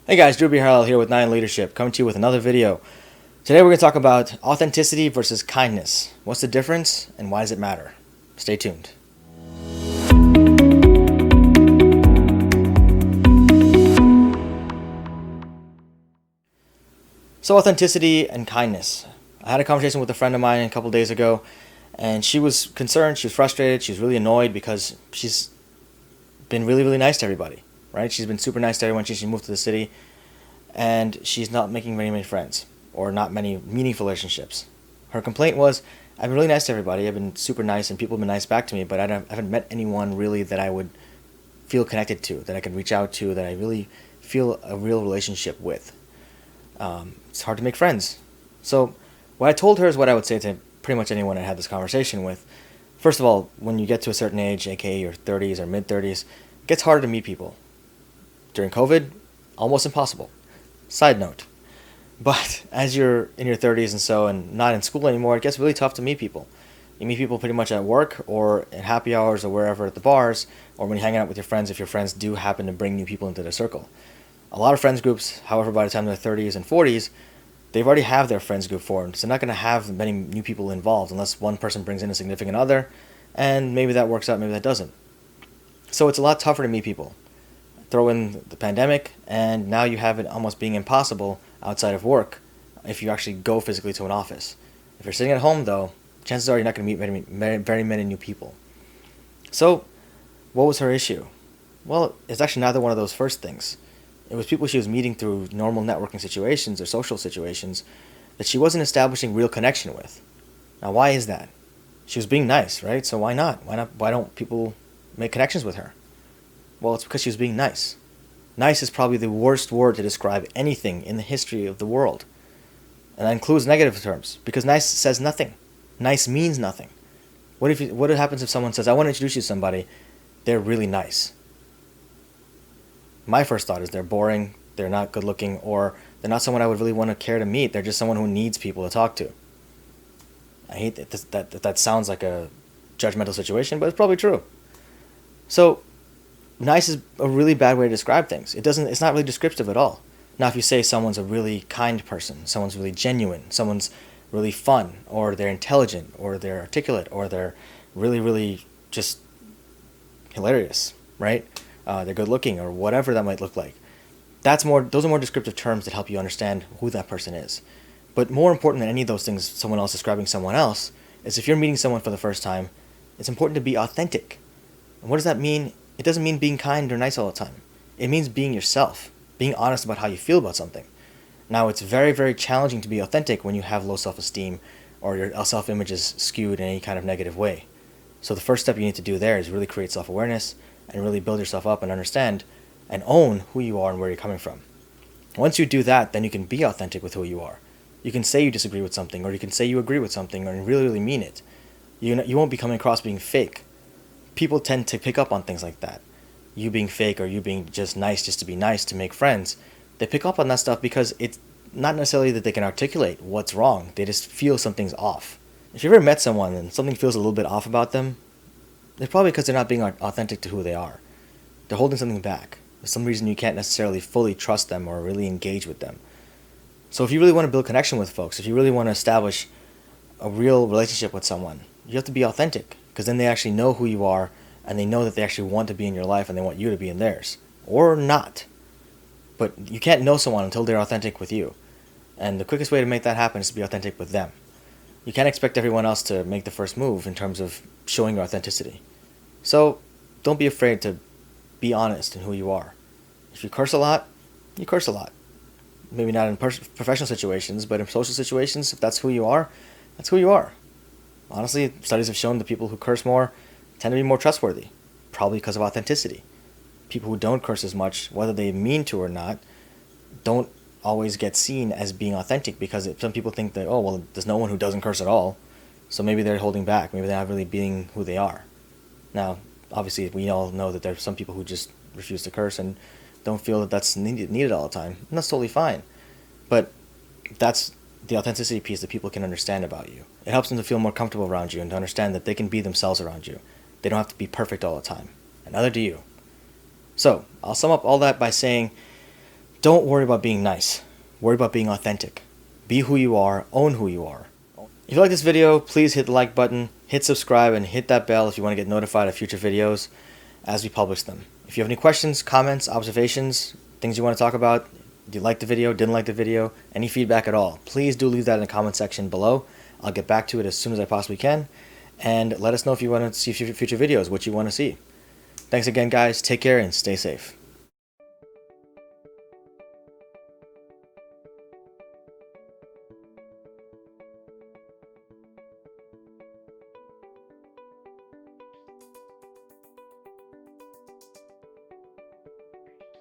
Hey guys, Dhru Bee here with Nine Leadership, coming to you with another video. Today we're going to talk about authenticity versus kindness. What's the difference and why does it matter? Stay tuned. So authenticity and kindness. I had a conversation with a friend of mine a couple days ago, and she was concerned, she was frustrated, she was really annoyed because she's been really nice to everybody, right? She's been super nice to everyone since she moved to the city, and she's not making very many friends or not many meaningful relationships. Her complaint was, I've been really nice to everybody, I've been super nice and people have been nice back to me, but I haven't met anyone really that I would feel connected to, that I can reach out to, that I really feel a real relationship with. It's hard to make friends. So what I told her is what I would say to pretty much anyone I had this conversation with. First of all, when you get to a certain age, aka your 30s or mid-30s, it gets harder to meet people. During COVID, almost impossible. Side note. But as you're in your 30s and not in school anymore, it gets really tough to meet people. You meet people pretty much at work or at happy hours or wherever at the bars, or when you're hanging out with your friends if your friends do happen to bring new people into their circle. A lot of friends groups, however, by the time they're 30s and 40s, they've already have their friends group formed. So they're not going to have many new people involved unless one person brings in a significant other, and maybe that works out, maybe that doesn't. So it's a lot tougher to meet people. Throw in the pandemic, and now you have it almost being impossible outside of work if you actually go physically to an office. If you're sitting at home, though, chances are you're not going to meet very many new people. So what was her issue? Well, it's actually neither one of those first things. It was people she was meeting through normal networking situations or social situations that she wasn't establishing real connection with. Now, why is that? She was being nice, right? So why not? Why don't people make connections with her? Well, it's because she was being nice. Nice is probably the worst word to describe anything in the history of the world. And that includes negative terms, because nice says nothing. Nice means nothing. What happens if someone says, I want to introduce you to somebody, they're really nice? My first thought is they're boring, they're not good looking, or they're not someone I would really want to care to meet. They're just someone who needs people to talk to. I hate that sounds like a judgmental situation, but it's probably true. So nice is a really bad way to describe things. It's not really descriptive at all. Now, if you say someone's a really kind person, someone's really genuine, someone's really fun, or they're intelligent, or they're articulate, or they're really just hilarious, right? They're good looking, or whatever that might look like. Those are more descriptive terms that help you understand who that person is. But more important than any of those things, someone else describing someone else, is if you're meeting someone for the first time, it's important to be authentic. And what does that mean? It doesn't mean being kind or nice all the time. It means being yourself, being honest about how you feel about something. Now, it's very challenging to be authentic when you have low self-esteem or your self-image is skewed in any kind of negative way. So the first step you need to do there is really create self-awareness and really build yourself up and understand and own who you are and where you're coming from. Once you do that, then you can be authentic with who you are. You can say you disagree with something, or you can say you agree with something, or you really mean it. You won't be coming across being fake. People tend to pick up on things like that. You being fake or you being just nice just to be nice to make friends. They pick up on that stuff because it's not necessarily that they can articulate what's wrong. They just feel something's off. If you've ever met someone and something feels a little bit off about them, it's probably because they're not being authentic to who they are. They're holding something back. For some reason you can't necessarily fully trust them or really engage with them. So if you really want to build connection with folks, if you really want to establish a real relationship with someone, you have to be authentic, because then they actually know who you are and they know that they actually want to be in your life and they want you to be in theirs. Or not. But you can't know someone until they're authentic with you. And the quickest way to make that happen is to be authentic with them. You can't expect everyone else to make the first move in terms of showing your authenticity. So don't be afraid to be honest in who you are. If you curse a lot, you curse a lot. Maybe not in professional situations, but in social situations, if that's who you are, that's who you are. Honestly, studies have shown that people who curse more tend to be more trustworthy, probably because of authenticity. People who don't curse as much, whether they mean to or not, don't always get seen as being authentic, because some people think that, oh, well, there's no one who doesn't curse at all, so maybe they're holding back. Maybe they're not really being who they are. Now, obviously, we all know that there's some people who just refuse to curse and don't feel that that's needed all the time. And that's totally fine. But that's the authenticity piece that people can understand about you. It helps them to feel more comfortable around you and to understand that they can be themselves around you. They don't have to be perfect all the time. And neither do you. So, I'll sum up all that by saying Don't worry about being nice. Worry about being authentic. Be who you are. Own who you are. If you like this video, please hit the like button, hit subscribe, and hit that bell if you want to get notified of future videos as we publish them. If you have any questions, comments, observations, things you want to talk about, did you like the video, didn't like the video, any feedback at all, please do leave that in the comment section below. I'll get back to it as soon as I possibly can. And let us know if you want to see future videos, what you want to see. Thanks again, guys. Take care and stay safe.